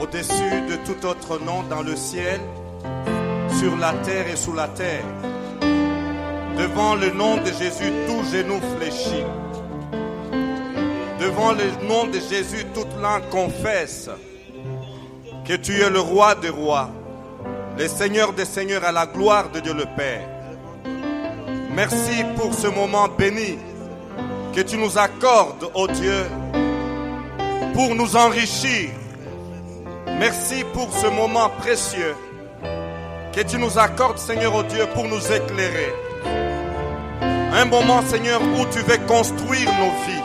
au-dessus de tout autre nom dans le ciel, sur la terre et sous la terre. Devant le nom de Jésus, tout genou fléchit. Devant le nom de Jésus, toute langue confesse que tu es le roi des rois, le Seigneur des seigneurs, à la gloire de Dieu le Père. Merci pour ce moment béni que tu nous accordes, ô Dieu, pour nous enrichir. Merci pour ce moment précieux que tu nous accordes, Seigneur, ô Dieu, pour nous éclairer. Un moment, Seigneur, où tu veux construire nos vies.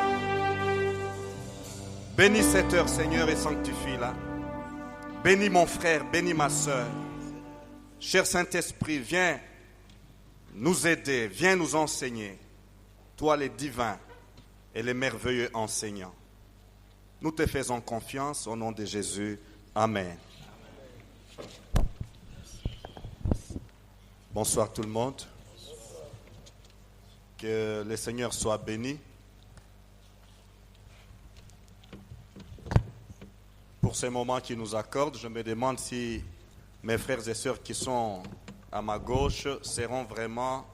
Bénis cette heure, Seigneur, et sanctifie-la. Bénis mon frère, bénis ma soeur. Cher Saint-Esprit, viens nous aider, viens nous enseigner. Toi, les divins et les merveilleux enseignants. Nous te faisons confiance au nom de Jésus. Amen. Bonsoir tout le monde. Que le Seigneur soit béni. Pour ces moments qu'il nous accorde, je me demande si mes frères et sœurs qui sont à ma gauche seront vraiment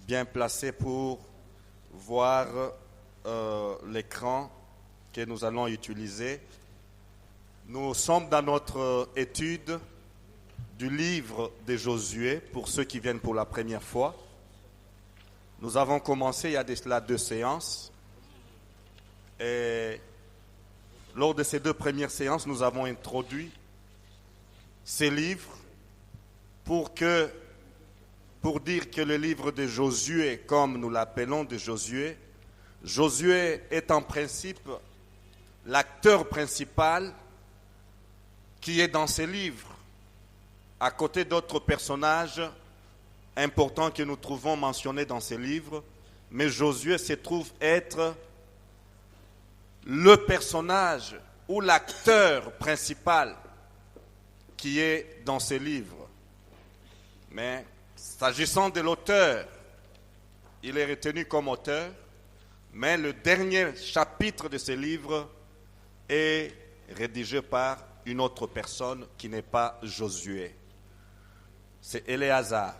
bien placés pour voir l'écran que nous allons utiliser. Nous sommes dans notre étude du livre de Josué, pour ceux qui viennent pour la première fois. Nous avons commencé il y a de cela 2 séances. Et lors de ces 2 premières séances, nous avons introduit ces livres pour dire que le livre de Josué, comme nous l'appelons de Josué, Josué est en principe l'acteur principal qui est dans ces livres, à côté d'autres personnages importants que nous trouvons mentionnés dans ces livres, mais Josué se trouve être le personnage ou l'acteur principal qui est dans ces livres. Mais s'agissant de l'auteur, il est retenu comme auteur, mais le dernier chapitre de ce livre est rédigé par une autre personne qui n'est pas Josué. C'est Éléazar.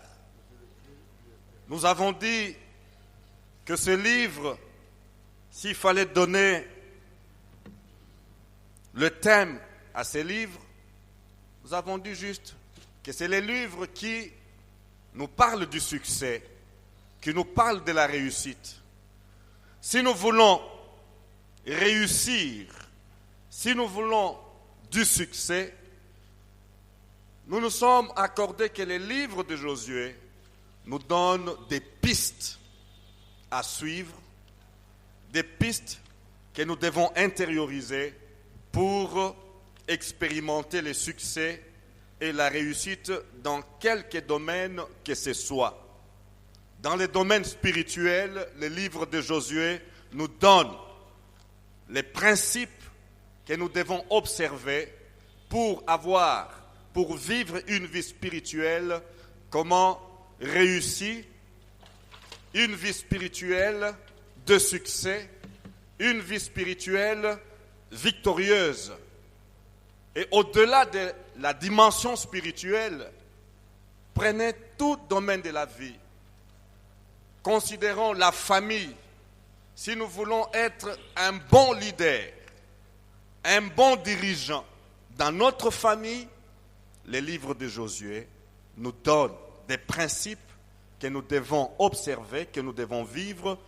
Nous avons dit que ce livre, s'il fallait donner le thème à ce livre, nous avons dit juste que c'est les livres qui nous parlent du succès, qui nous parlent de la réussite. Si nous voulons réussir, si nous voulons du succès, nous nous sommes accordés que les livres de Josué nous donnent des pistes à suivre, des pistes que nous devons intérioriser pour expérimenter le succès et la réussite dans quelque domaine que ce soit. Dans le domaine spirituel, le livre de Josué nous donne les principes que nous devons observer pour vivre une vie spirituelle, comment réussir une vie spirituelle de succès, une vie spirituelle victorieuse. Et au-delà de la dimension spirituelle, prenez tout domaine de la vie. Considérons la famille. Si nous voulons être un bon leader, un bon dirigeant dans notre famille, les livres de Josué nous donnent des principes que nous devons observer, que nous devons vivre,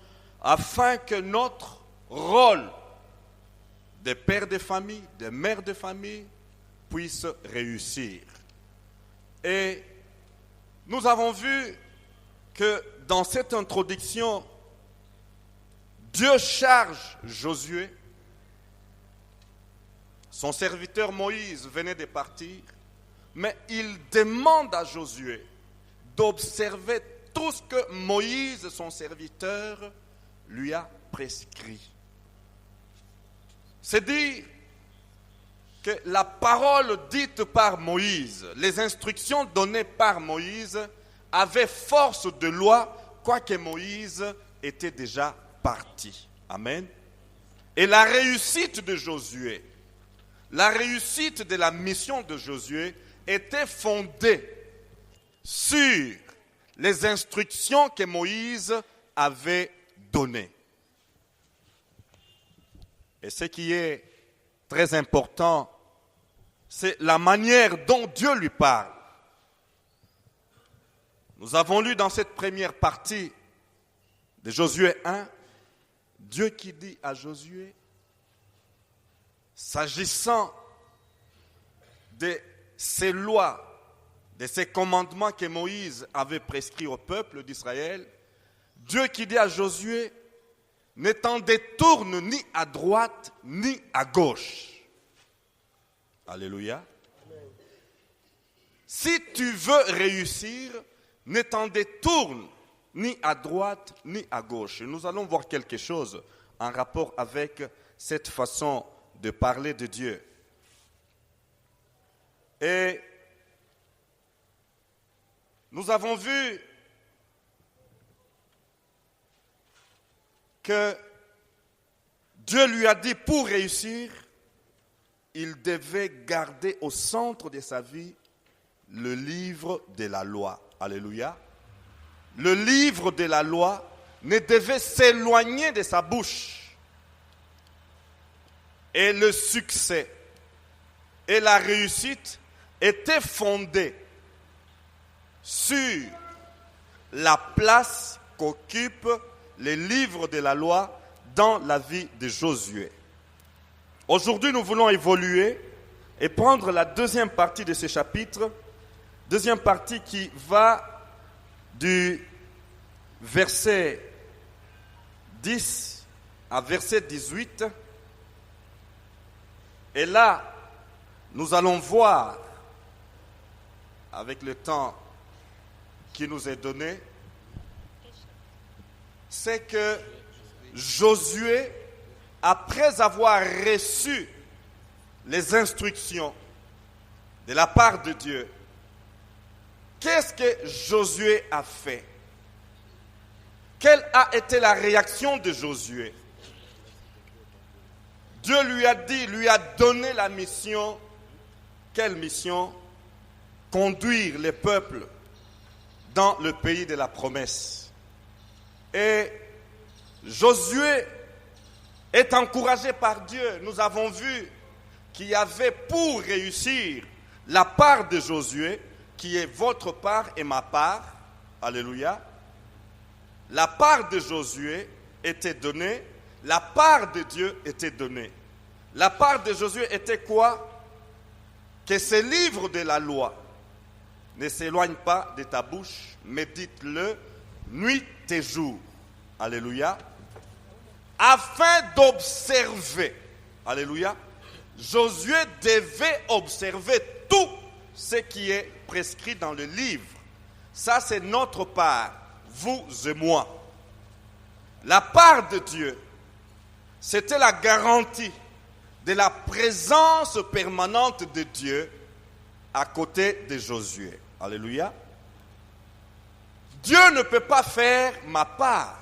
afin que notre rôle de père de famille, de mère de famille, puisse réussir. Et nous avons vu que dans cette introduction, Dieu charge Josué. Son serviteur Moïse venait de partir, mais il demande à Josué d'observer tout ce que Moïse, son serviteur, lui a prescrit. C'est dire que la parole dite par Moïse, les instructions données par Moïse avaient force de loi, quoique Moïse était déjà parti. Amen. Et la réussite de Josué, la réussite de la mission de Josué était fondée sur les instructions que Moïse avait données. Et ce qui est très important, c'est la manière dont Dieu lui parle. Nous avons lu dans cette première partie de Josué 1, Dieu qui dit à Josué, s'agissant de ces lois, de ces commandements que Moïse avait prescrits au peuple d'Israël, Dieu qui dit à Josué, ne t'en détourne ni à droite ni à gauche. Alléluia. Si tu veux réussir, ne t'en détourne ni à droite ni à gauche. Nous allons voir quelque chose en rapport avec cette façon de parler de Dieu. Et nous avons vu que Dieu lui a dit pour réussir, il devait garder au centre de sa vie le livre de la loi. Alléluia. Le livre de la loi ne devait s'éloigner de sa bouche. Et le succès et la réussite étaient fondés sur la place qu'occupe les livres de la loi dans la vie de Josué. Aujourd'hui, nous voulons évoluer et prendre la deuxième partie de ce chapitre, deuxième partie qui va du verset 10 à verset 18. Et là, nous allons voir, avec le temps qui nous est donné, c'est que Josué, après avoir reçu les instructions de la part de Dieu, qu'est-ce que Josué a fait? Quelle a été la réaction de Josué? Dieu lui a dit, lui a donné la mission. Quelle mission? Conduire les peuples dans le pays de la promesse. Et Josué est encouragé par Dieu. Nous avons vu qu'il y avait pour réussir la part de Josué, qui est votre part et ma part. Alléluia. La part de Josué était donnée, la part de Dieu était donnée. La part de Josué était quoi? Que ce livre de la loi ne s'éloigne pas de ta bouche, médite-le nuit et jour. Alléluia. Afin d'observer. Alléluia. Josué devait observer tout ce qui est prescrit dans le livre. Ça, c'est notre part, vous et moi. La part de Dieu, c'était la garantie de la présence permanente de Dieu à côté de Josué. Alléluia. Dieu ne peut pas faire ma part.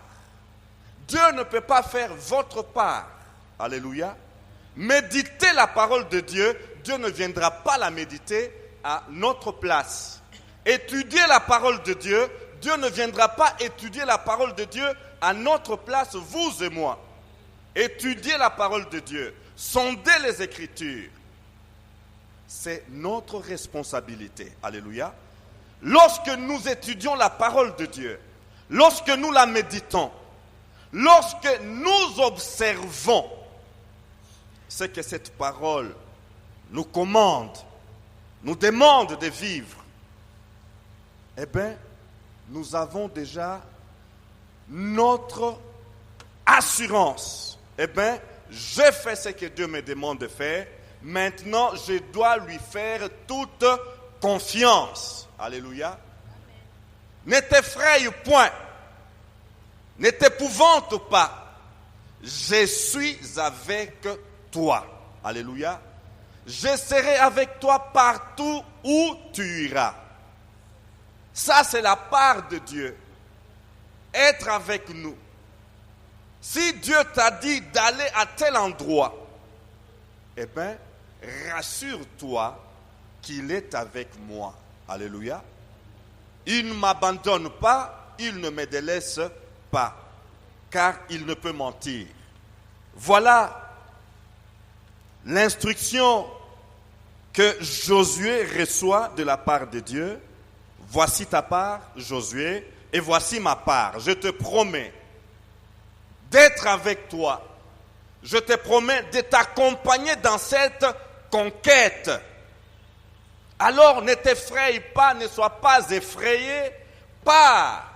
Dieu ne peut pas faire votre part. Alléluia. Méditer la parole de Dieu, Dieu ne viendra pas la méditer à notre place. Étudier la parole de Dieu, Dieu ne viendra pas étudier la parole de Dieu à notre place, vous et moi. Étudier la parole de Dieu, sonder les Écritures, c'est notre responsabilité. Alléluia. Lorsque nous étudions la parole de Dieu, lorsque nous la méditons, lorsque nous observons ce que cette parole nous commande, nous demande de vivre, eh bien, nous avons déjà notre assurance. Eh bien, j'ai fait ce que Dieu me demande de faire. Maintenant, je dois lui faire toute confiance. Alléluia. Ne t'effraie point. Ne t'épouvante pas. Je suis avec toi. Alléluia. Je serai avec toi partout où tu iras. Ça, c'est la part de Dieu. Être avec nous. Si Dieu t'a dit d'aller à tel endroit, eh bien, rassure-toi qu'il est avec moi. Alléluia. Il ne m'abandonne pas, il ne me délaisse pas, car il ne peut mentir. Voilà l'instruction que Josué reçoit de la part de Dieu. Voici ta part, Josué, et voici ma part. Je te promets d'être avec toi. Je te promets de t'accompagner dans cette conquête. Alors ne t'effraie pas, ne sois pas effrayé par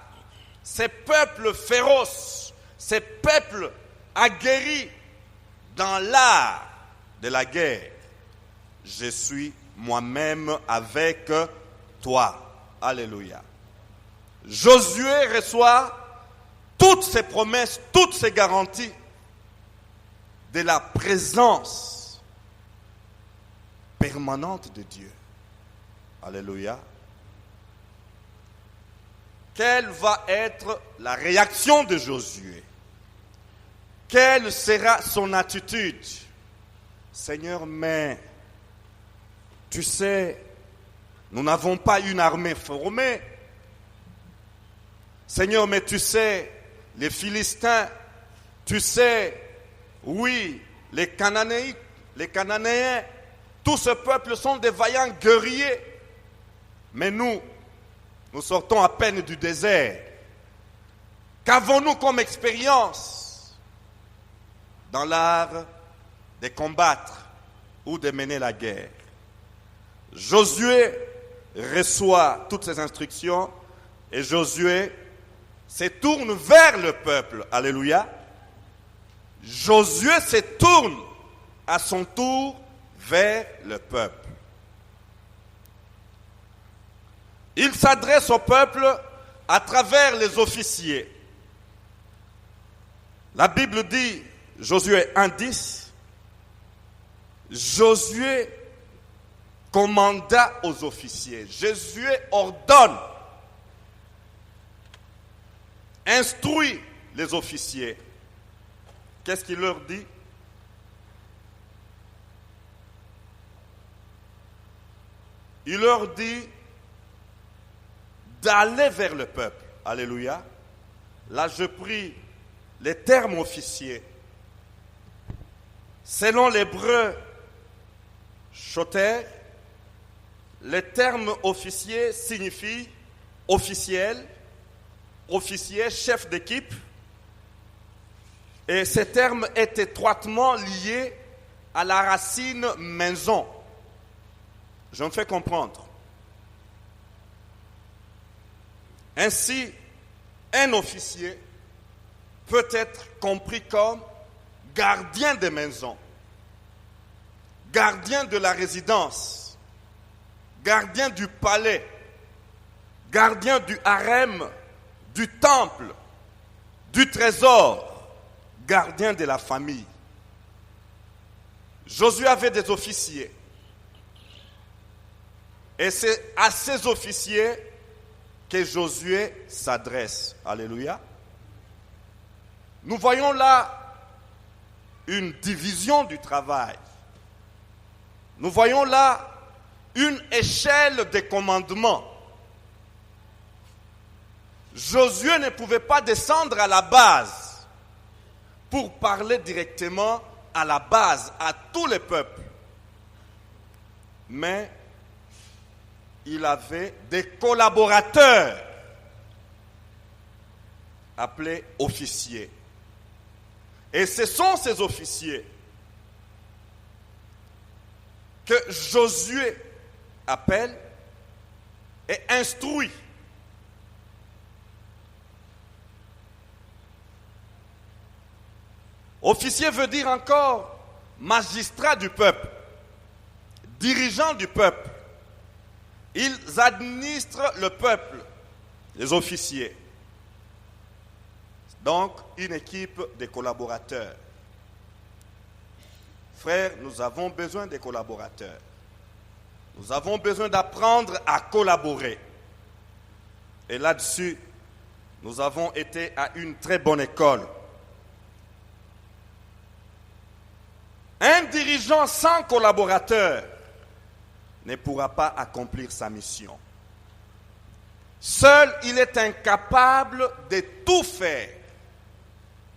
ces peuples féroces, ces peuples aguerris dans l'art de la guerre. Je suis moi-même avec toi. Alléluia. Josué reçoit toutes ces promesses, toutes ces garanties de la présence permanente de Dieu. Alléluia. Quelle va être la réaction de Josué? Quelle sera son attitude? Seigneur, mais tu sais, nous n'avons pas une armée formée. Seigneur, mais tu sais, les Philistins, tu sais, oui, les Cananéens, tout ce peuple sont des vaillants guerriers. Mais nous sortons à peine du désert. Qu'avons-nous comme expérience dans l'art de combattre ou de mener la guerre? Josué reçoit toutes ces instructions et Josué se tourne vers le peuple. Alléluia. Josué se tourne à son tour vers le peuple. Il s'adresse au peuple à travers les officiers. La Bible dit, Josué 1:10, Josué commanda aux officiers. Josué ordonne, instruit les officiers. Qu'est-ce qu'il leur dit? Il leur dit d'aller vers le peuple. Alléluia. Là, je prie les termes officiers. Selon l'hébreu choter, les termes officiers signifient officiel, officier, chef d'équipe. Et ces termes est étroitement lié à la racine maison. Je me fais comprendre. Ainsi, un officier peut être compris comme gardien de maison, gardien de la résidence, gardien du palais, gardien du harem, du temple, du trésor, gardien de la famille. Josué avait des officiers. Et c'est à ces officiers que Josué s'adresse. Alléluia. Nous voyons là une division du travail. Nous voyons là une échelle de commandement. Josué ne pouvait pas descendre à la base pour parler directement à la base, à tous les peuples. Mais il avait des collaborateurs appelés officiers. Et ce sont ces officiers que Josué appelle et instruit. Officier veut dire encore magistrat du peuple, dirigeant du peuple. Ils administrent le peuple, les officiers. Donc, une équipe de collaborateurs. Frères, nous avons besoin de collaborateurs. Nous avons besoin d'apprendre à collaborer. Et là-dessus, nous avons été à une très bonne école. Un dirigeant sans collaborateur ne pourra pas accomplir sa mission. Seul, il est incapable de tout faire.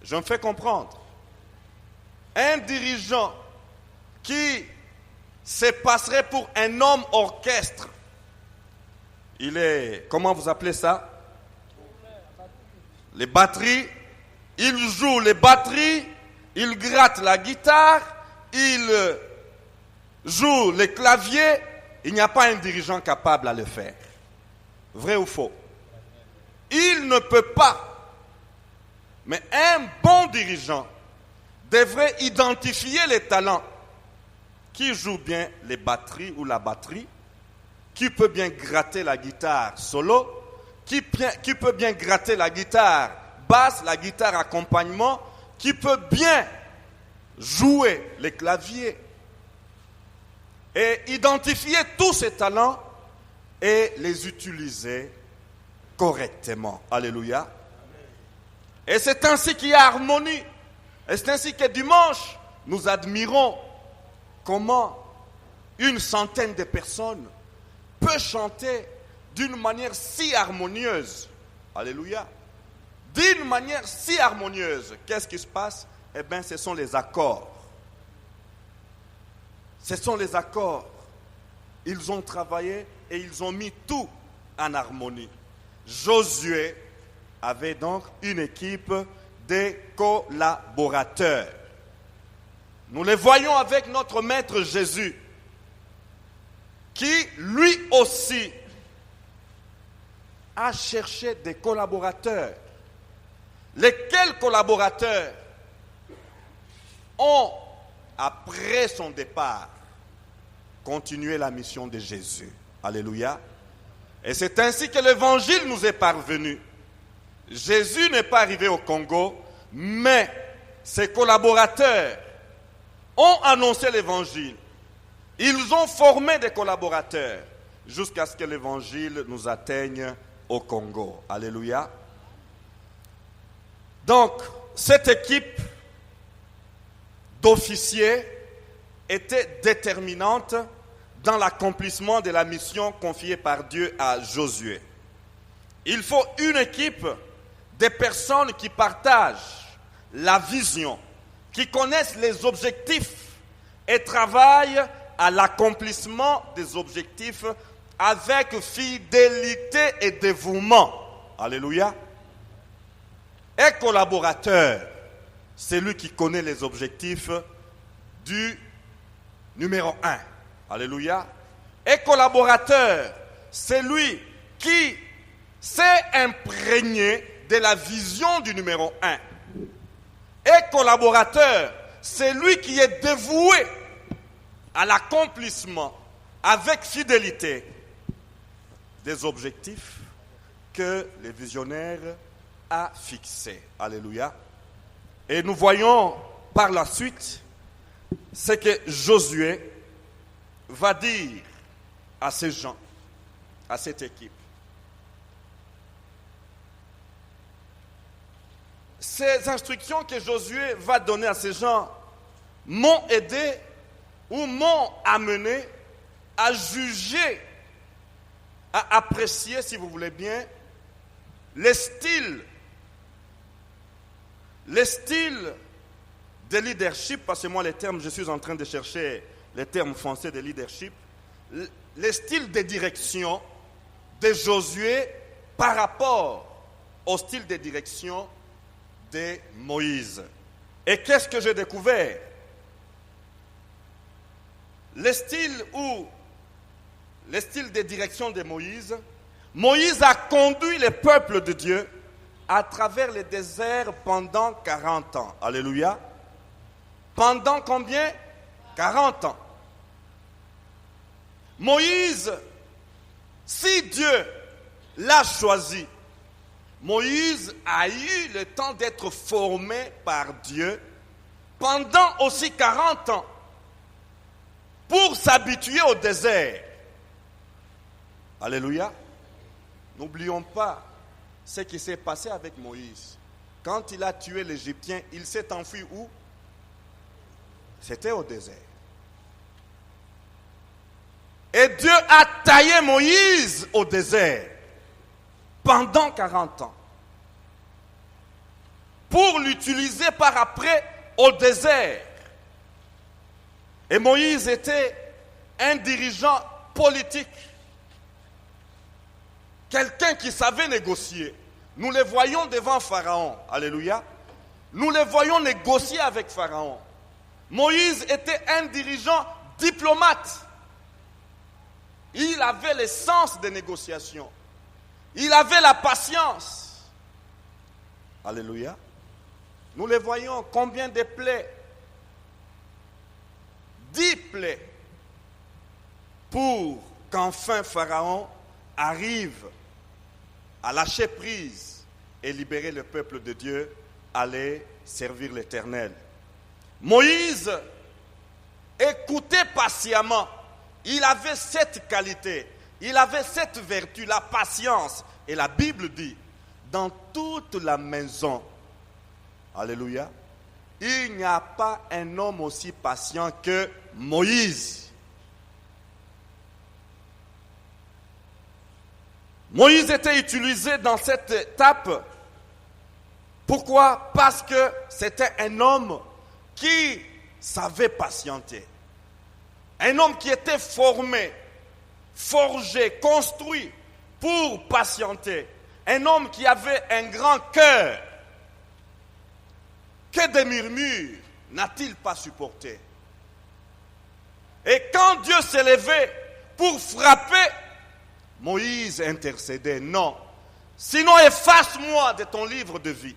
Je me fais comprendre. Un dirigeant qui se passerait pour un homme orchestre, il est, comment vous appelez ça? Les batteries, il joue les batteries, il gratte la guitare, il joue les claviers, il n'y a pas un dirigeant capable à le faire. Vrai ou faux? Il ne peut pas. Mais un bon dirigeant devrait identifier les talents. Qui joue bien les batteries ou la batterie? Qui peut bien gratter la guitare solo? Qui peut bien gratter la guitare basse, la guitare accompagnement? Qui peut bien jouer les claviers? Et identifier tous ces talents et les utiliser correctement. Alléluia. Et c'est ainsi qu'il y a harmonie. Et c'est ainsi que dimanche, nous admirons comment une centaine de personnes peut chanter d'une manière si harmonieuse. Alléluia. D'une manière si harmonieuse. Qu'est-ce qui se passe? Eh bien, ce sont les accords. Ce sont les accords. Ils ont travaillé et ils ont mis tout en harmonie. Josué avait donc une équipe de collaborateurs. Nous les voyons avec notre maître Jésus, qui lui aussi a cherché des collaborateurs. Lesquels collaborateurs ont, après son départ, continué la mission de Jésus. Alléluia. Et c'est ainsi que l'évangile nous est parvenu. Jésus n'est pas arrivé au Congo, mais ses collaborateurs ont annoncé l'évangile. Ils ont formé des collaborateurs jusqu'à ce que l'évangile nous atteigne au Congo. Alléluia. Donc, cette équipe d'officiers était déterminante dans l'accomplissement de la mission confiée par Dieu à Josué. Il faut une équipe de personnes qui partagent la vision, qui connaissent les objectifs et travaillent à l'accomplissement des objectifs avec fidélité et dévouement. Alléluia. Un collaborateur, c'est lui qui connaît les objectifs du numéro 1. Alléluia. Et collaborateur, c'est lui qui s'est imprégné de la vision du numéro 1. Et collaborateur, c'est lui qui est dévoué à l'accomplissement avec fidélité des objectifs que le visionnaire a fixés. Alléluia. Et nous voyons par la suite ce que Josué va dire à ces gens, à cette équipe. Ces instructions que Josué va donner à ces gens m'ont aidé ou m'ont amené à juger, à apprécier, si vous voulez bien, les styles de leadership, parce que moi les termes, je suis en train de chercher les termes français de leadership, les styles de direction de Josué par rapport au style de direction de Moïse. Et qu'est-ce que j'ai découvert? Le style de direction de Moïse, Moïse a conduit le peuple de Dieu à travers le désert pendant 40 ans. Alléluia. Pendant combien? 40 ans. Moïse, si Dieu l'a choisi, Moïse a eu le temps d'être formé par Dieu pendant aussi 40 ans pour s'habituer au désert. Alléluia. N'oublions pas ce qui s'est passé avec Moïse. Quand il a tué l'Égyptien, il s'est enfui où? C'était au désert. Et Dieu a taillé Moïse au désert pendant 40 ans pour l'utiliser par après au désert. Et Moïse était un dirigeant politique, quelqu'un qui savait négocier. Nous les voyons devant Pharaon. Alléluia. Nous les voyons négocier avec Pharaon. Moïse était un dirigeant diplomate. Il avait le sens des négociations. Il avait la patience. Alléluia. Nous les voyons, combien de plaies? 10 plaies pour qu'enfin Pharaon arrive à lâcher prise et libérer le peuple de Dieu, aller servir l'Éternel. Moïse écoutait patiemment. Il avait cette qualité, il avait cette vertu, la patience. Et la Bible dit, dans toute la maison, alléluia, il n'y a pas un homme aussi patient que Moïse. Moïse était utilisé dans cette étape. Pourquoi? Parce que c'était un homme qui savait patienter. Un homme qui était formé, forgé, construit pour patienter. Un homme qui avait un grand cœur. Que des murmures n'a-t-il pas supporté? Et quand Dieu s'est levé pour frapper, Moïse intercédait. Non, sinon efface-moi de ton livre de vie.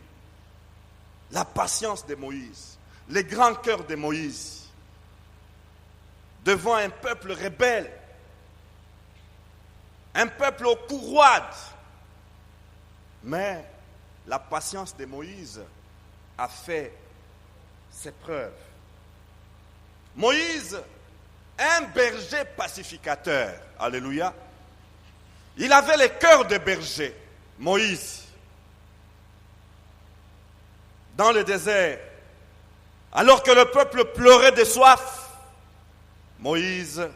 La patience de Moïse, le grand cœur de Moïse, devant un peuple rebelle, un peuple au cou roide. Mais la patience de Moïse a fait ses preuves. Moïse, un berger pacificateur, alléluia, il avait le cœur de berger, Moïse. Dans le désert, alors que le peuple pleurait de soif, Moïse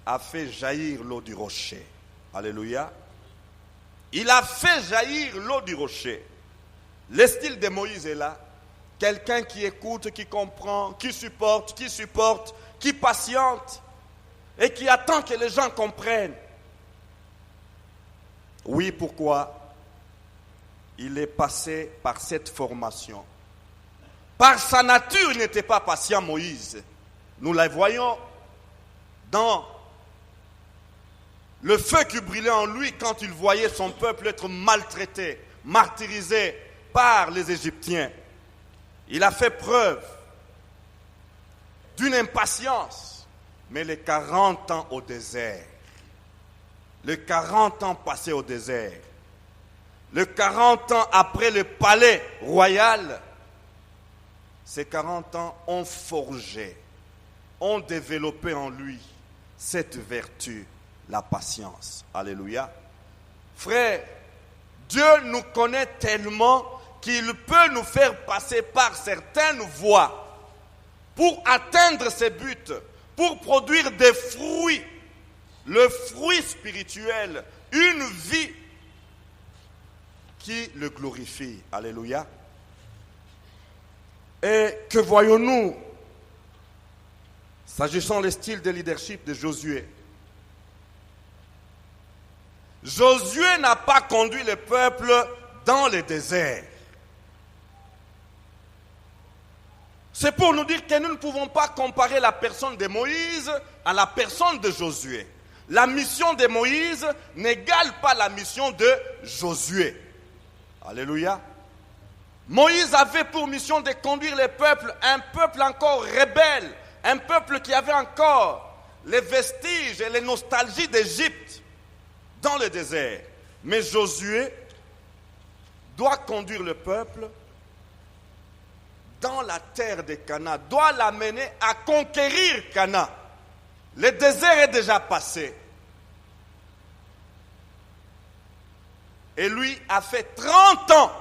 a fait jaillir l'eau du rocher. Alléluia. Il a fait jaillir l'eau du rocher. Le style de Moïse est là. Quelqu'un qui écoute, qui comprend, qui supporte, qui patiente et qui attend que les gens comprennent. Oui, pourquoi? Il est passé par cette formation. Par sa nature, il n'était pas patient, Moïse. Nous la voyons dans le feu qui brûlait en lui quand il voyait son peuple être maltraité, martyrisé par les Égyptiens. Il a fait preuve d'une impatience, mais les 40 ans au désert, les 40 ans passés au désert, les 40 ans après le palais royal, ces 40 ans ont forgé, ont développé en lui cette vertu, la patience. Alléluia. Frère, Dieu nous connaît tellement qu'il peut nous faire passer par certaines voies pour atteindre ses buts, pour produire des fruits, le fruit spirituel, une vie qui le glorifie. Alléluia. Et que voyons-nous s'agissant du style de leadership de Josué? Josué n'a pas conduit le peuple dans le désert. C'est pour nous dire que nous ne pouvons pas comparer la personne de Moïse à la personne de Josué. La mission de Moïse n'égale pas la mission de Josué. Alléluia. Moïse avait pour mission de conduire le peuple, un peuple encore rebelle, un peuple qui avait encore les vestiges et les nostalgies d'Égypte dans le désert. Mais Josué doit conduire le peuple dans la terre de Canaan, doit l'amener à conquérir Canaan. Le désert est déjà passé. Et lui a fait 30 ans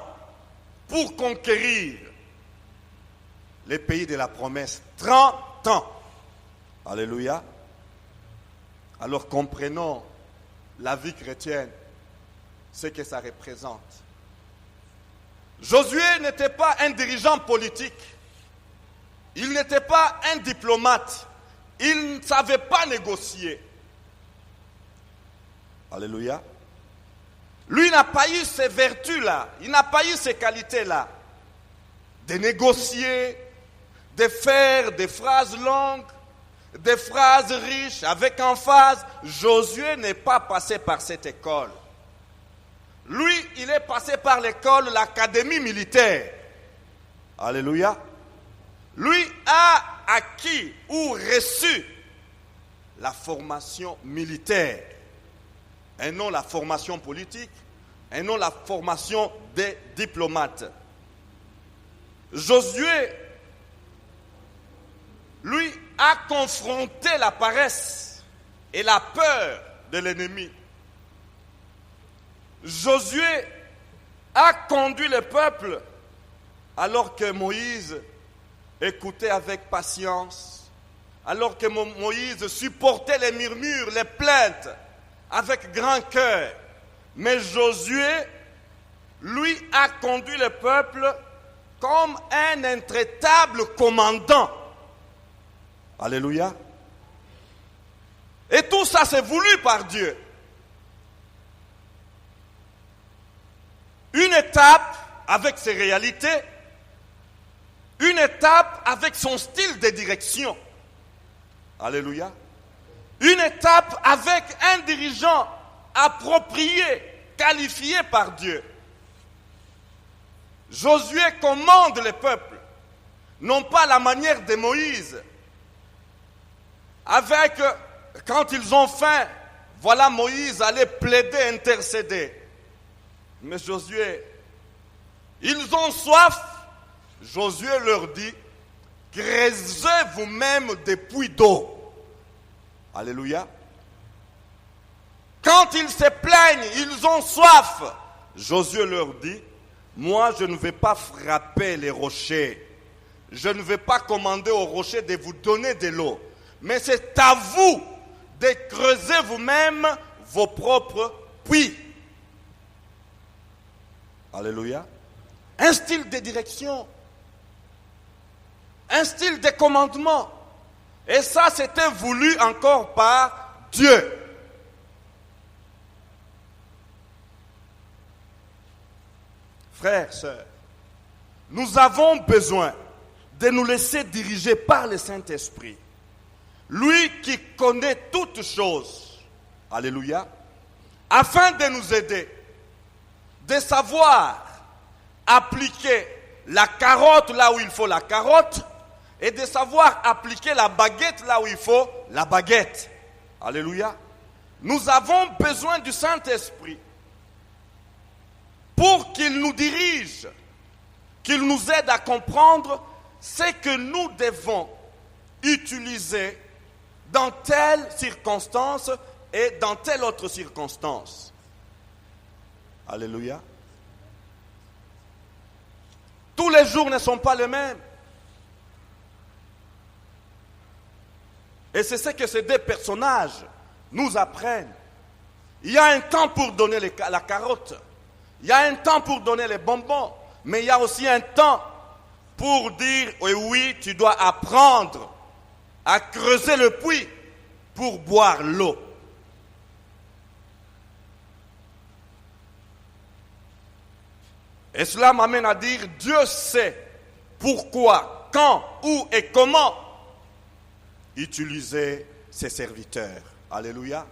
pour conquérir les pays de la promesse. 30 ans. Alléluia. Alors comprenons la vie chrétienne, ce que ça représente. Josué n'était pas un dirigeant politique. Il n'était pas un diplomate. Il ne savait pas négocier. Alléluia. Lui n'a pas eu ces vertus-là. Il n'a pas eu ces qualités-là. De négocier, de faire des phrases longues, des phrases riches, avec emphase. Josué n'est pas passé par cette école. Lui, il est passé par l'école, l'académie militaire. Alléluia. Lui a acquis ou reçu la formation militaire, et non la formation politique, et non la formation des diplomates. Josué, lui, a confronté la paresse et la peur de l'ennemi. Josué a conduit le peuple alors que Moïse écoutait avec patience, alors que Moïse supportait les murmures, les plaintes avec grand cœur. Mais Josué, lui, a conduit le peuple comme un intraitable commandant. Alléluia. Et tout ça, c'est voulu par Dieu. Une étape avec ses réalités, une étape avec son style de direction. Alléluia. Une étape avec un dirigeant approprié, qualifié par Dieu. Josué commande le peuple, non pas à la manière de Moïse. Quand ils ont faim, voilà Moïse allait plaider, intercéder. Mais Josué, ils ont soif. Josué leur dit, creusez vous-même des puits d'eau. Alléluia. Quand ils se plaignent, ils ont soif. Josué leur dit, moi je ne vais pas frapper les rochers. Je ne vais pas commander aux rochers de vous donner de l'eau. Mais c'est à vous de creuser vous-même vos propres puits. Alléluia. Un style de direction. Un style de commandement. Et ça, c'était voulu encore par Dieu. Frères, sœurs, nous avons besoin de nous laisser diriger par le Saint-Esprit. Lui qui connaît toutes choses. Alléluia. Afin de nous aider, de savoir appliquer la carotte là où il faut la carotte, et de savoir appliquer la baguette là où il faut la baguette. Alléluia. Nous avons besoin du Saint-Esprit pour qu'il nous dirige, qu'il nous aide à comprendre ce que nous devons utiliser dans telle circonstance et dans telle autre circonstance. Alléluia. Tous les jours ne sont pas les mêmes. Et c'est ce que ces deux personnages nous apprennent. Il y a un temps pour donner la carotte. Il y a un temps pour donner les bonbons. Mais il y a aussi un temps pour dire, oui, tu dois apprendre à creuser le puits pour boire l'eau. Et cela m'amène à dire, Dieu sait pourquoi, quand, où et comment utiliser ses serviteurs. Alléluia.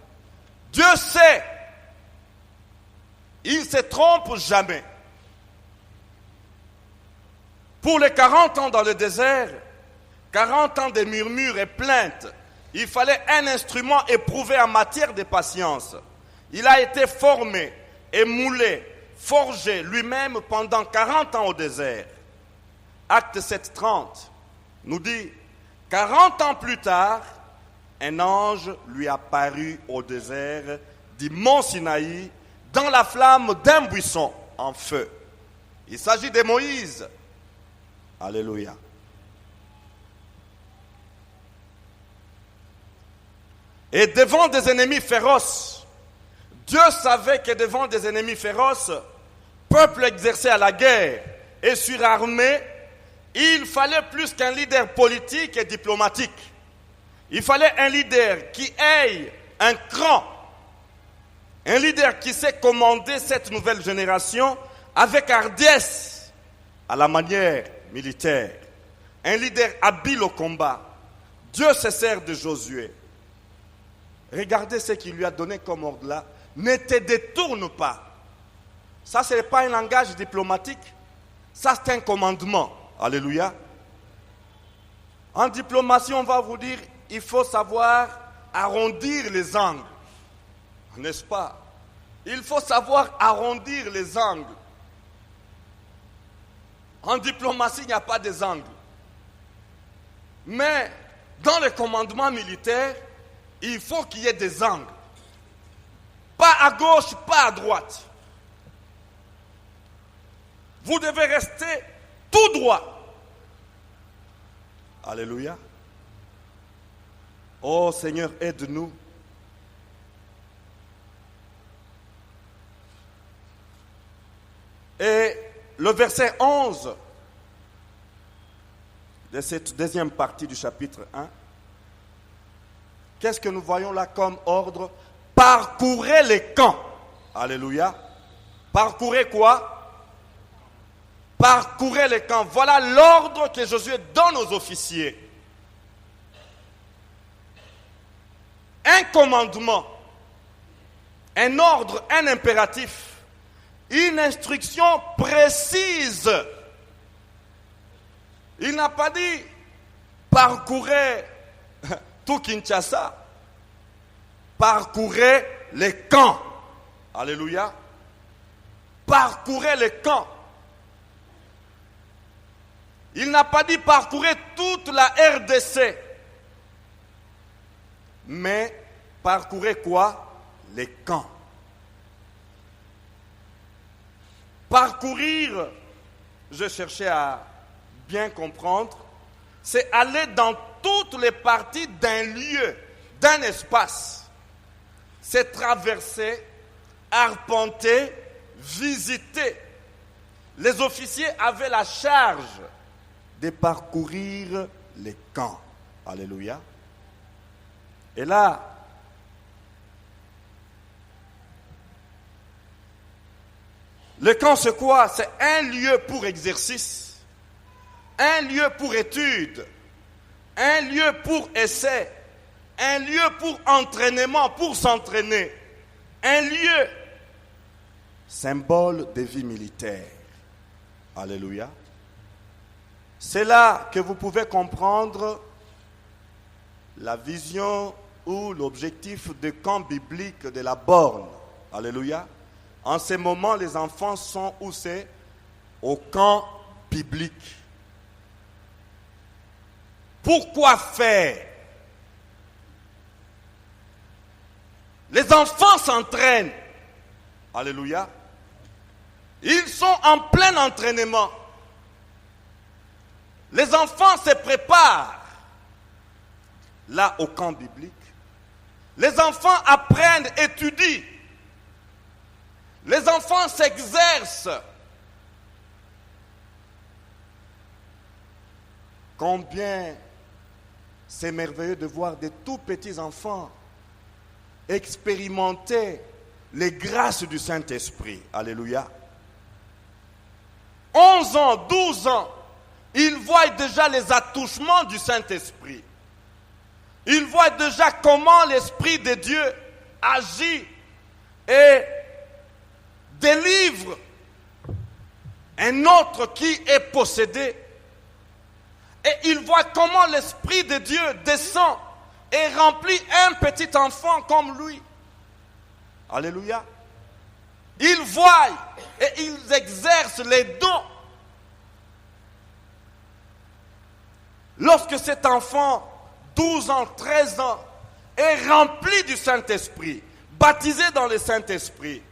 Dieu sait. Il ne se trompe jamais. Pour les 40 ans dans le désert, 40 ans de murmures et plaintes, il fallait un instrument éprouvé en matière de patience. Il a été formé et moulé, forgé lui-même pendant 40 ans au désert. Acte 7:30 nous dit, 40 ans plus tard, un ange lui apparut au désert du mont Sinaï dans la flamme d'un buisson en feu. Il s'agit de Moïse. Alléluia. Et devant des ennemis féroces, Dieu savait que devant des ennemis féroces, peuple exercé à la guerre et surarmé, il fallait plus qu'un leader politique et diplomatique. Il fallait un leader qui ait un cran, un leader qui sait commander cette nouvelle génération avec hardiesse, à la manière militaire. Un leader habile au combat. Dieu se sert de Josué. Regardez ce qu'il lui a donné comme ordre là. Ne te détourne pas. Ça, ce n'est pas un langage diplomatique. Ça, c'est un commandement. Alléluia. En diplomatie, on va vous dire, il faut savoir arrondir les angles. N'est-ce pas? Il faut savoir arrondir les angles. En diplomatie, il n'y a pas des angles. Mais dans le commandement militaire, il faut qu'il y ait des angles. Pas à gauche, pas à droite. Vous devez rester tout droit. Alléluia. Oh Seigneur, aide-nous. Et le verset 11 de cette deuxième partie du chapitre 1, qu'est-ce que nous voyons là comme ordre? Parcourez les camps. Alléluia. Parcourez quoi? Parcourez les camps. Voilà l'ordre que Josué donne aux officiers. Un commandement, un ordre, un impératif, une instruction précise. Il n'a pas dit parcourez tout Kinshasa, parcourez les camps. Alléluia. Parcourez les camps. Il n'a pas dit parcourez toute la RDC. Mais parcourez quoi? Les camps. Parcourir, je cherchais à bien comprendre, c'est aller dans toutes les parties d'un lieu, d'un espace. C'est traverser, arpenter, visiter. Les officiers avaient la charge de parcourir les camps. Alléluia. Et là, le camp c'est quoi? C'est un lieu pour exercice, un lieu pour étude, un lieu pour essai, un lieu pour entraînement, pour s'entraîner, un lieu symbole de vie militaire. Alléluia. C'est là que vous pouvez comprendre la vision ou l'objectif du camp biblique de la borne. Alléluia. En ce moment, les enfants sont où c'est? Au camp biblique. Pourquoi faire? Les enfants s'entraînent. Alléluia. Ils sont en plein entraînement. Les enfants se préparent là au camp biblique. Les enfants apprennent, étudient. Les enfants s'exercent. Combien c'est merveilleux de voir des tout petits enfants expérimenter les grâces du Saint-Esprit. Alléluia. 11 ans, 12 ans, ils voient déjà les attouchements du Saint-Esprit. Ils voient déjà comment l'Esprit de Dieu agit et délivre un autre qui est possédé. Et ils voient comment l'Esprit de Dieu descend et remplit un petit enfant comme lui. Alléluia. Ils voient et ils exercent les dons. Lorsque cet enfant, 12 ans, 13 ans, est rempli du Saint-Esprit, baptisé dans le Saint-Esprit,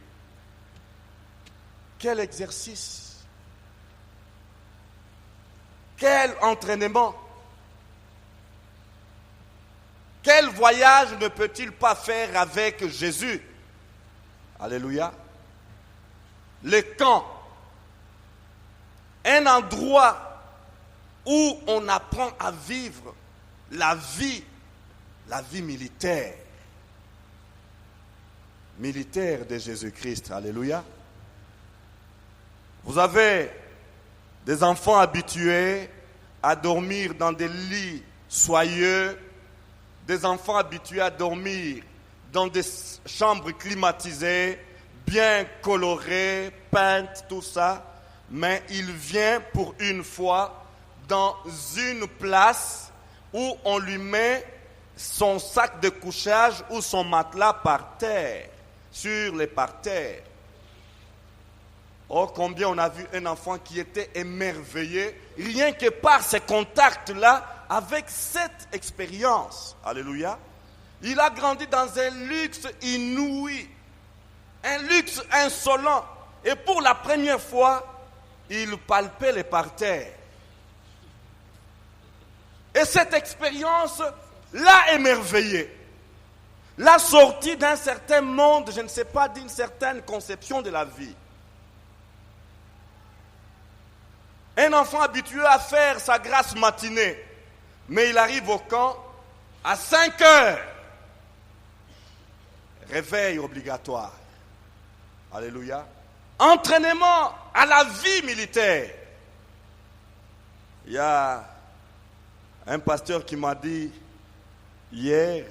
quel exercice, quel entraînement, quel voyage ne peut-il pas faire avec Jésus? Alléluia. Le camp, un endroit où on apprend à vivre la vie militaire de Jésus-Christ. Alléluia. Vous avez des enfants habitués à dormir dans des lits soyeux, des enfants habitués à dormir dans des chambres climatisées, bien colorées, peintes, tout ça. Mais il vient pour une fois dans une place où on lui met son sac de couchage ou son matelas par terre, sur les parterres. Oh, combien on a vu un enfant qui était émerveillé, rien que par ces contacts-là, avec cette expérience. Alléluia. Il a grandi dans un luxe inouï, un luxe insolent. Et pour la première fois, il palpait les parterres. Et cette expérience l'a émerveillé. L'a sorti d'un certain monde, je ne sais pas, d'une certaine conception de la vie. Un enfant habitué à faire sa grasse matinée, mais il arrive au camp à 5 heures. Réveil obligatoire. Alléluia. Entraînement à la vie militaire. Il y a un pasteur qui m'a dit hier,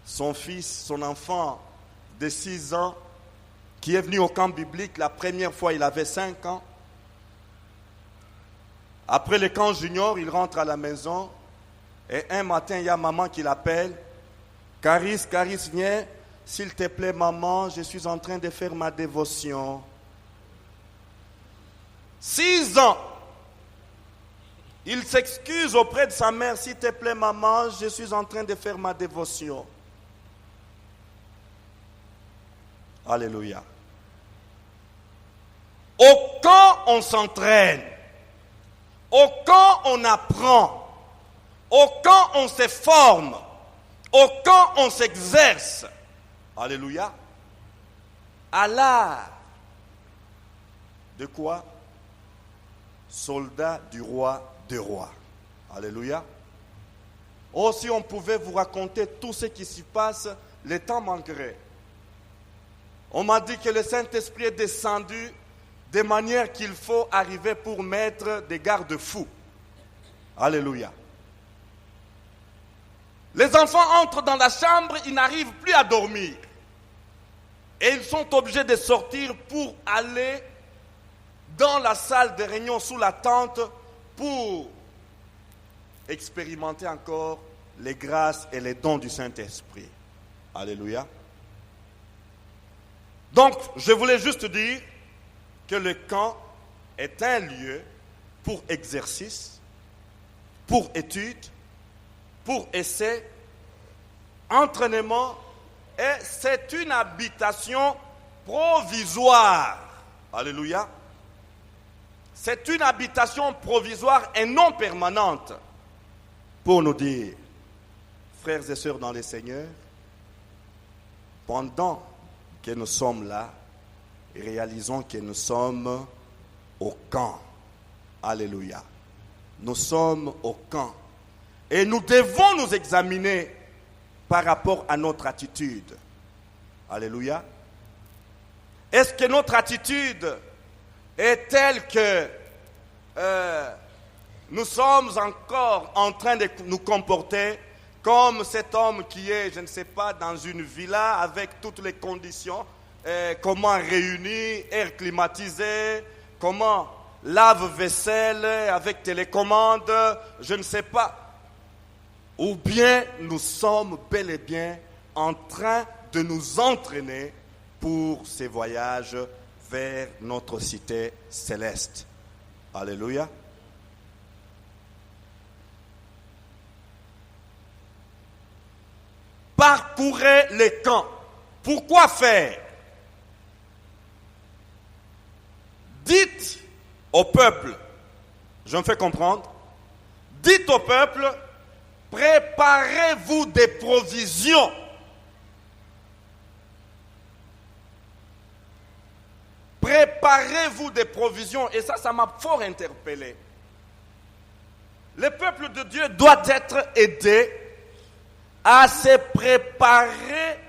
son fils, son enfant de 6 ans, qui est venu au camp biblique, la première fois il avait 5 ans. Après le camp junior, il rentre à la maison et un matin, il y a maman qui l'appelle. Caris, viens, s'il te plaît maman, je suis en train de faire ma dévotion. 6 ans. Il s'excuse auprès de sa mère, s'il te plaît maman, je suis en train de faire ma dévotion. Alléluia. Au camp, on s'entraîne. Au camp, on apprend. Au camp, on se forme. Au camp, on s'exerce. Alléluia. À l'art de quoi? Soldat du roi des rois. Alléluia. Oh, si on pouvait vous raconter tout ce qui s'y passe, le temps manquerait. On m'a dit que le Saint-Esprit est descendu de manière qu'il faut arriver pour mettre des garde-fous. Alléluia. Les enfants entrent dans la chambre, ils n'arrivent plus à dormir. Et ils sont obligés de sortir pour aller dans la salle de réunion sous la tente pour expérimenter encore les grâces et les dons du Saint-Esprit. Alléluia. Donc, je voulais juste dire que le camp est un lieu pour exercice, pour étude, pour essai, entraînement, et c'est une habitation provisoire. Alléluia. C'est une habitation provisoire et non permanente. Pour nous dire, frères et sœurs dans le Seigneur, pendant que nous sommes là, réalisons que nous sommes au camp. Alléluia. Nous sommes au camp. Et nous devons nous examiner par rapport à notre attitude. Alléluia. Est-ce que notre attitude est telle que nous sommes encore en train de nous comporter comme cet homme qui est, je ne sais pas, dans une villa avec toutes les conditions, comment réunir, air climatisé, comment lave-vaisselle avec télécommande, je ne sais pas. Ou bien nous sommes bel et bien en train de nous entraîner pour ces voyages vers notre cité céleste. Alléluia. Parcourez les camps. Pourquoi faire? Dites au peuple, je me fais comprendre, dites au peuple Préparez-vous des provisions. Préparez-vous des provisions. Et ça m'a fort interpellé. Le peuple de Dieu doit être aidé à se préparer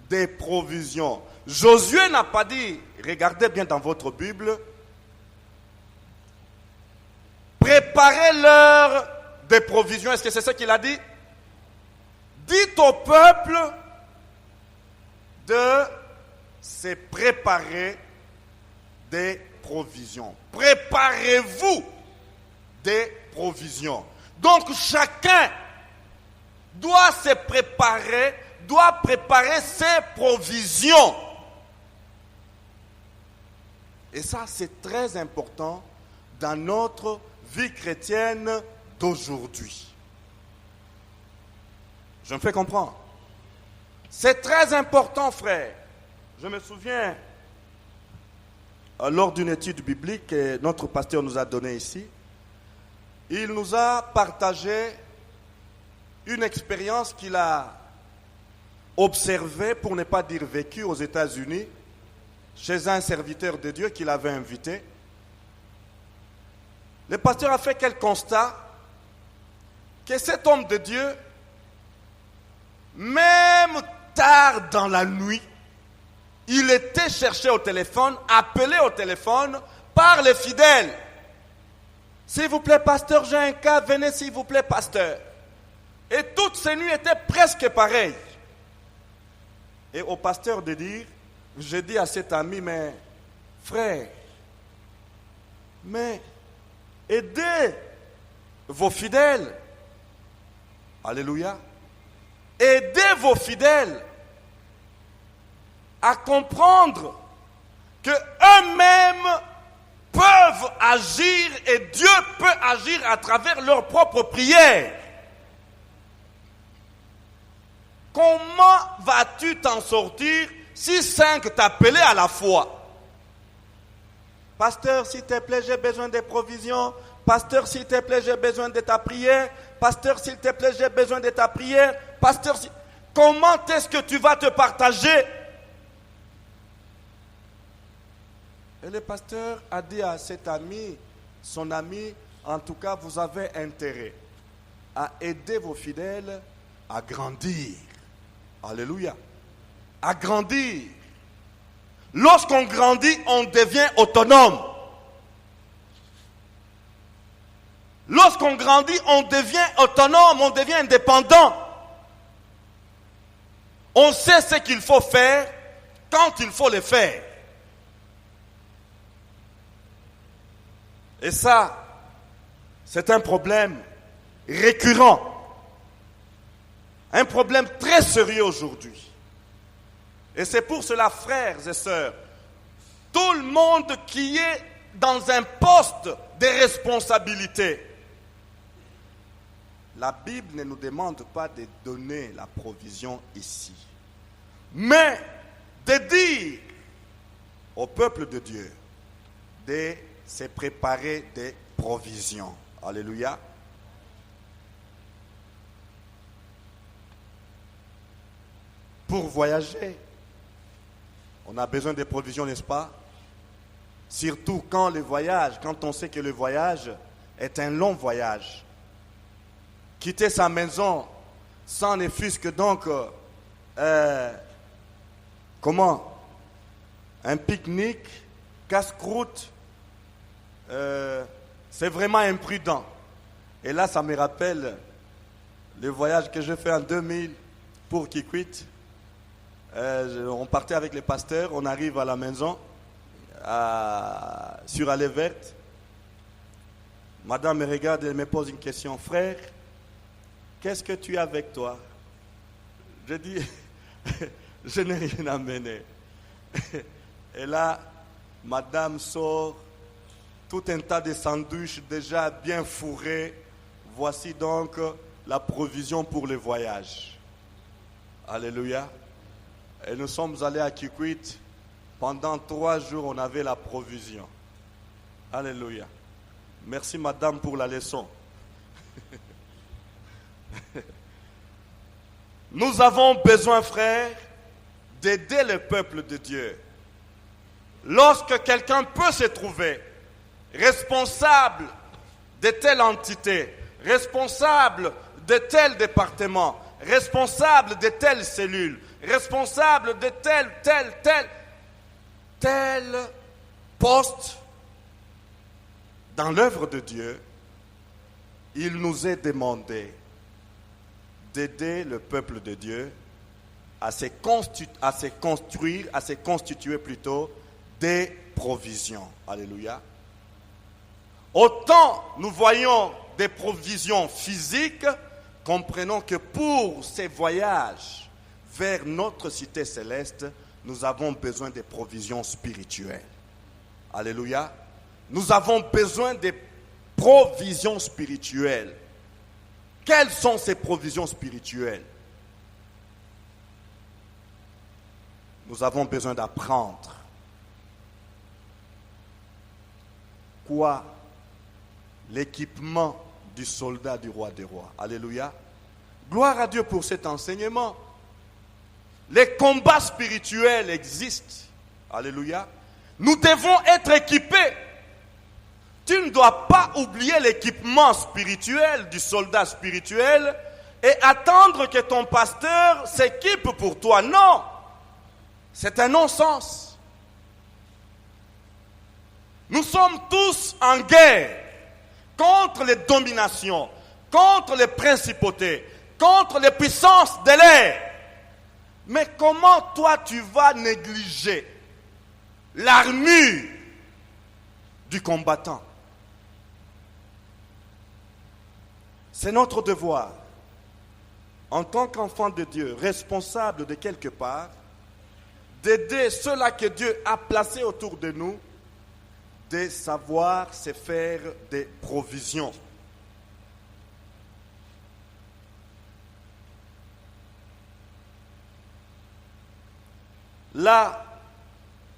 des provisions. Josué n'a pas dit, regardez bien dans votre Bible, préparez-leur des provisions. Est-ce que c'est ce qu'il a dit? Dites au peuple de se préparer des provisions. Préparez-vous des provisions. Donc chacun doit se préparer, doit préparer ses provisions. Et ça, c'est très important dans notre vie chrétienne d'aujourd'hui. Je me fais comprendre. C'est très important, frère. Je me souviens, lors d'une étude biblique que notre pasteur nous a donnée ici, il nous a partagé une expérience qu'il a observée, pour ne pas dire vécue, aux États-Unis, chez un serviteur de Dieu qu'il avait invité. Le pasteur a fait quel constat? Que cet homme de Dieu, même tard dans la nuit, il était cherché au téléphone, appelé au téléphone par les fidèles. S'il vous plaît, pasteur, j'ai un cas, venez s'il vous plaît, pasteur. Et toutes ces nuits étaient presque pareilles. Et au pasteur de dire, j'ai dit à cet ami, mais frère, mais aidez vos fidèles. Alléluia. Aidez vos fidèles à comprendre que eux-mêmes peuvent agir et Dieu peut agir à travers leurs propres prières. Comment vas-tu t'en sortir si 5 t'appelaient à la fois? Pasteur, s'il te plaît, j'ai besoin de provisions. Pasteur, s'il te plaît, j'ai besoin de ta prière. Pasteur, s'il te plaît, j'ai besoin de ta prière. Pasteur, comment est-ce que tu vas te partager? Et le pasteur a dit à cet ami, son ami, en tout cas, vous avez intérêt à aider vos fidèles à grandir. Alléluia. À grandir. Lorsqu'on grandit, on devient autonome. Lorsqu'on grandit, on devient autonome, on devient indépendant. On sait ce qu'il faut faire quand il faut le faire. Et ça, c'est un problème récurrent. Un problème très sérieux aujourd'hui. Et c'est pour cela, frères et sœurs, tout le monde qui est dans un poste de responsabilité, la Bible ne nous demande pas de donner la provision ici, mais de dire au peuple de Dieu de se préparer des provisions. Alléluia. Pour voyager, on a besoin de provisions, n'est-ce pas? Surtout quand on sait que le voyage est un long voyage. Quitter sa maison sans ne fût-ce que donc, un pique-nique, casse-croûte, c'est vraiment imprudent. Et là, ça me rappelle le voyage que j'ai fait en 2000 pour Kikwit. On partait avec les pasteurs, on arrive à la maison, sur Allée Verte. Madame me regarde et me pose une question. Frère, qu'est-ce que tu as avec toi? Je dis, je n'ai rien amené. Et là, madame sort tout un tas de sandwichs déjà bien fourrés. Voici donc la provision pour le voyage. Alléluia. Et nous sommes allés à Kikwit. Pendant 3 jours, on avait la provision. Alléluia. Merci madame pour la leçon. Nous avons besoin, frères, d'aider le peuple de Dieu. Lorsque quelqu'un peut se trouver responsable de telle entité, responsable de tel département, responsable de telle cellule, responsable de tel poste dans l'œuvre de Dieu, il nous est demandé d'aider le peuple de Dieu à se constituer plutôt des provisions. Alléluia. Autant nous voyons des provisions physiques, comprenons que pour ces voyages vers notre cité céleste, nous avons besoin des provisions spirituelles. Alléluia. Nous avons besoin des provisions spirituelles. Quelles sont ces provisions spirituelles? Nous avons besoin d'apprendre quoi? L'équipement du soldat du roi des rois. Alléluia. Gloire à Dieu pour cet enseignement. Les combats spirituels existent. Alléluia. Nous devons être équipés. Tu ne dois pas oublier l'équipement spirituel du soldat spirituel et attendre que ton pasteur s'équipe pour toi. Non, c'est un non-sens. Nous sommes tous en guerre contre les dominations, contre les principautés, contre les puissances de l'air. Mais comment toi tu vas négliger l'armure du combattant? C'est notre devoir, en tant qu'enfant de Dieu, responsable de quelque part, d'aider ceux-là que Dieu a placés autour de nous, de savoir se faire des provisions. Là,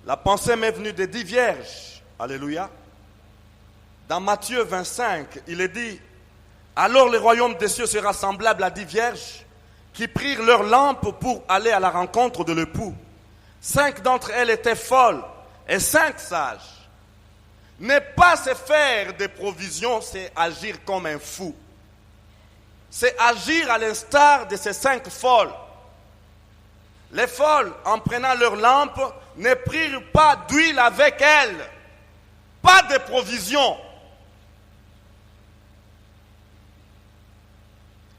la pensée m'est venue des 10 vierges. Alléluia. Dans Matthieu 25, il est dit: alors le royaume des cieux sera semblable à 10 vierges qui prirent leurs lampes pour aller à la rencontre de l'époux. 5 d'entre elles étaient folles et 5 sages. Ne pas se faire des provisions, c'est agir comme un fou. C'est agir à l'instar de ces 5 folles. Les folles, en prenant leurs lampes, ne prirent pas d'huile avec elles. Pas de provisions.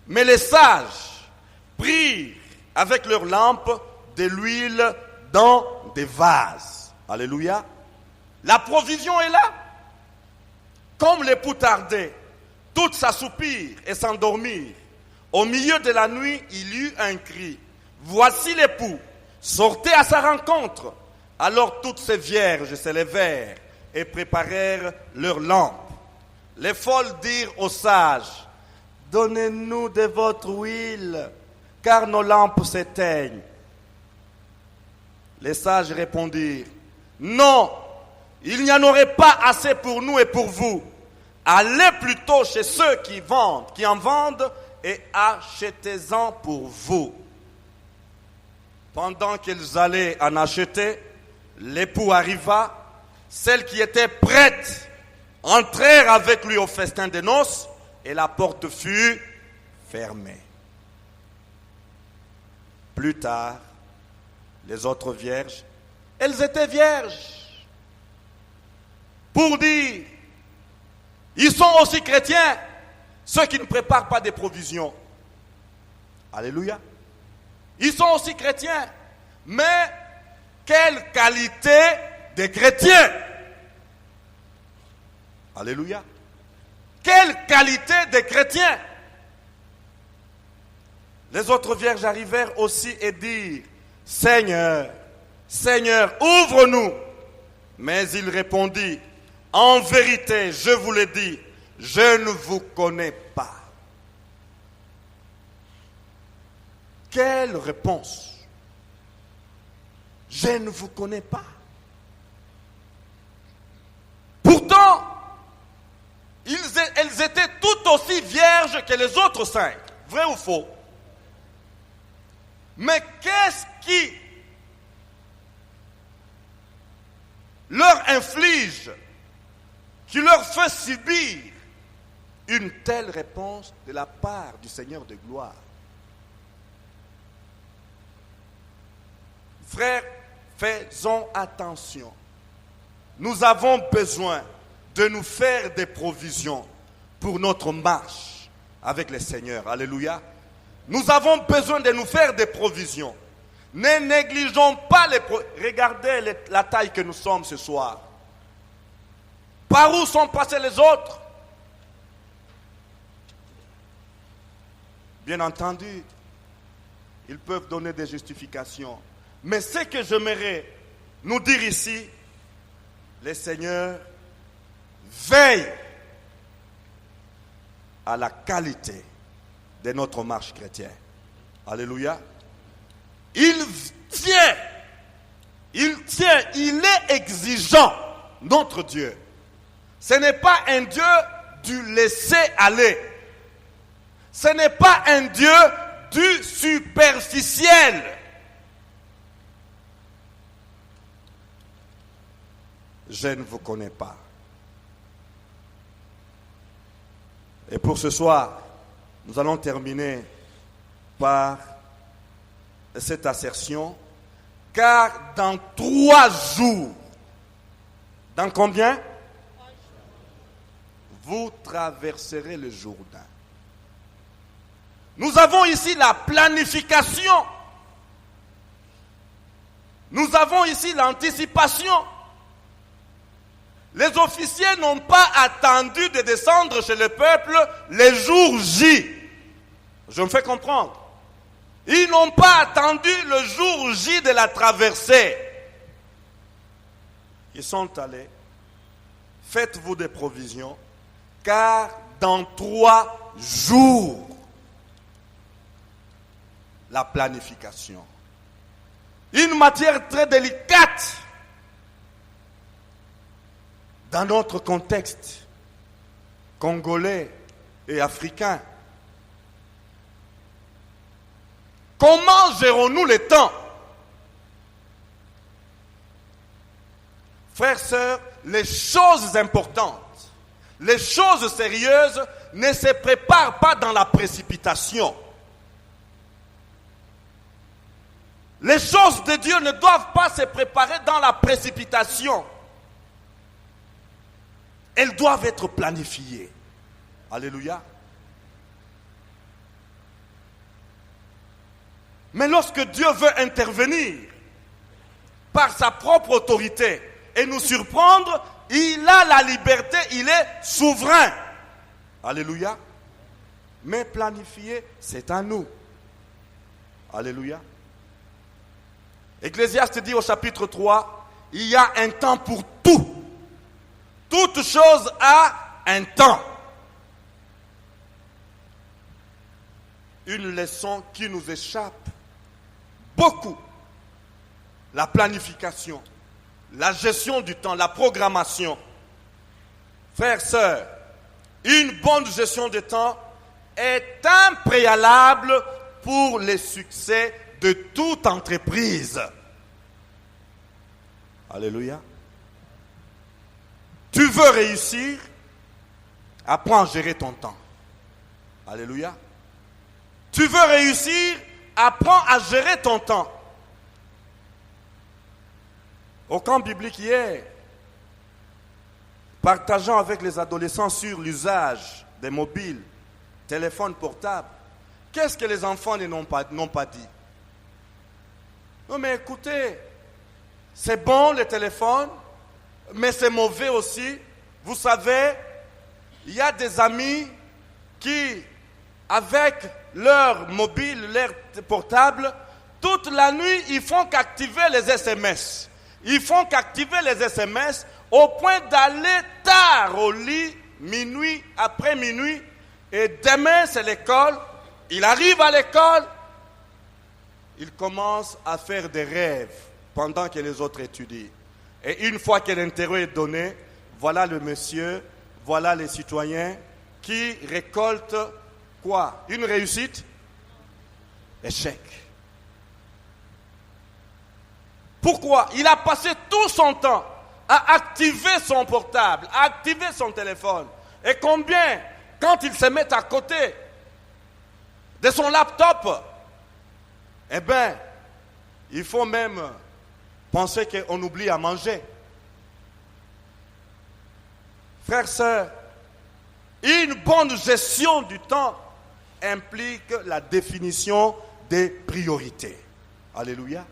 Mais les sages prirent avec leurs lampes de l'huile dans des vases. Alléluia. La provision est là. Comme l'époux tardait, toutes s'assoupirent et s'endormirent. Au milieu de la nuit, il y eut un cri. Voici l'époux, sortez à sa rencontre. Alors toutes ces vierges se levèrent et préparèrent leurs lampes. Les folles dirent aux sages: donnez-nous de votre huile, car nos lampes s'éteignent. Les sages répondirent: non, il n'y en aurait pas assez pour nous et pour vous. Allez plutôt chez ceux qui en vendent, et achetez-en pour vous. Pendant qu'ils allaient en acheter, l'époux arriva. Celles qui étaient prêtes entrèrent avec lui au festin des noces, et la porte fut fermée. Plus tard, les autres vierges, elles étaient vierges, pour dire: ils sont aussi chrétiens, ceux qui ne préparent pas des provisions. Alléluia. Ils sont aussi chrétiens, mais quelle qualité de chrétiens! Alléluia. Quelle qualité de chrétiens! Les autres vierges arrivèrent aussi et dirent: Seigneur, Seigneur, ouvre-nous. Mais il répondit: en vérité, je vous le dis, je ne vous connais pas. Quelle réponse! Je ne vous connais pas. Pourtant, elles étaient tout aussi vierges que les autres 5. Vrai ou faux? Mais qu'est-ce qui leur inflige, qui leur fait subir une telle réponse de la part du Seigneur de gloire? Frères, faisons attention. Nous avons besoin de nous faire des provisions pour notre marche avec le Seigneur. Alléluia. Nous avons besoin de nous faire des provisions. Ne négligeons pas les provisions. Regardez la taille que nous sommes ce soir. Par où sont passés les autres? Bien entendu, ils peuvent donner des justifications. Mais ce que j'aimerais nous dire ici, le Seigneur veille à la qualité de notre marche chrétienne. Alléluia. Il est exigeant, notre Dieu. Ce n'est pas un Dieu du laisser aller. Ce n'est pas un Dieu du superficiel. Je ne vous connais pas. Et pour ce soir, nous allons terminer par cette assertion. Car dans 3 jours, dans combien? Vous traverserez le Jourdain. Nous avons ici la planification. Nous avons ici l'anticipation. Les officiers n'ont pas attendu de descendre chez le peuple les jours J. Je me fais comprendre. Ils n'ont pas attendu le jour J de la traversée. Ils sont allés. Faites-vous des provisions, car dans 3 jours, la planification. Une matière très délicate dans notre contexte congolais et africain. Comment gérons-nous le temps? Frères, sœurs, les choses importantes, les choses sérieuses ne se préparent pas dans la précipitation. Les choses de Dieu ne doivent pas se préparer dans la précipitation. Elles doivent être planifiées. Alléluia. Mais lorsque Dieu veut intervenir par sa propre autorité et nous surprendre, il a la liberté, il est souverain. Alléluia. Mais planifier, c'est à nous. Alléluia. Ecclésiaste dit au chapitre 3, il y a un temps pour tout. Toute chose a un temps. Une leçon qui nous échappe beaucoup. La planification, la gestion du temps, la programmation. Frères, sœurs, une bonne gestion du temps est un préalable pour le succès de toute entreprise. Alléluia. Tu veux réussir, apprends à gérer ton temps. Alléluia. Tu veux réussir, apprends à gérer ton temps. Au camp biblique hier, partageant avec les adolescents sur l'usage des mobiles, téléphones portables, qu'est-ce que les enfants n'ont pas dit? Non mais écoutez, c'est bon le téléphone, mais c'est mauvais aussi. Vous savez, il y a des amis qui, avec leur mobile, leur portable, toute la nuit, ils font qu'activer les SMS. Ils font qu'activer les SMS au point d'aller tard au lit, minuit, après minuit. Et demain, c'est l'école. Il arrive à l'école. Il commence à faire des rêves pendant que les autres étudient. Et une fois que l'intérêt est donné, voilà le monsieur, voilà les citoyens qui récoltent quoi? Une réussite? Échec. Pourquoi? Il a passé tout son temps à activer son portable, à activer son téléphone. Et combien, quand il se met à côté de son laptop, eh bien, il faut même penser qu'on oublie à manger. Frères, sœurs, une bonne gestion du temps implique la définition des priorités. Alléluia.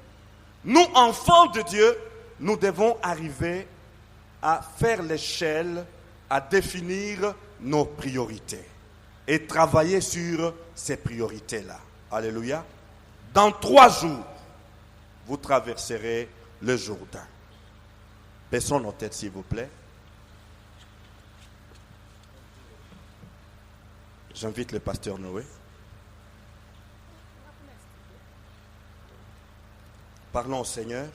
Nous, enfants de Dieu, nous devons arriver à faire l'échelle, à définir nos priorités et travailler sur ces priorités-là. Alléluia. Dans 3 jours, vous traverserez le Jourdain. Baissons nos têtes, s'il vous plaît. J'invite le pasteur Noé. Parlons au Seigneur.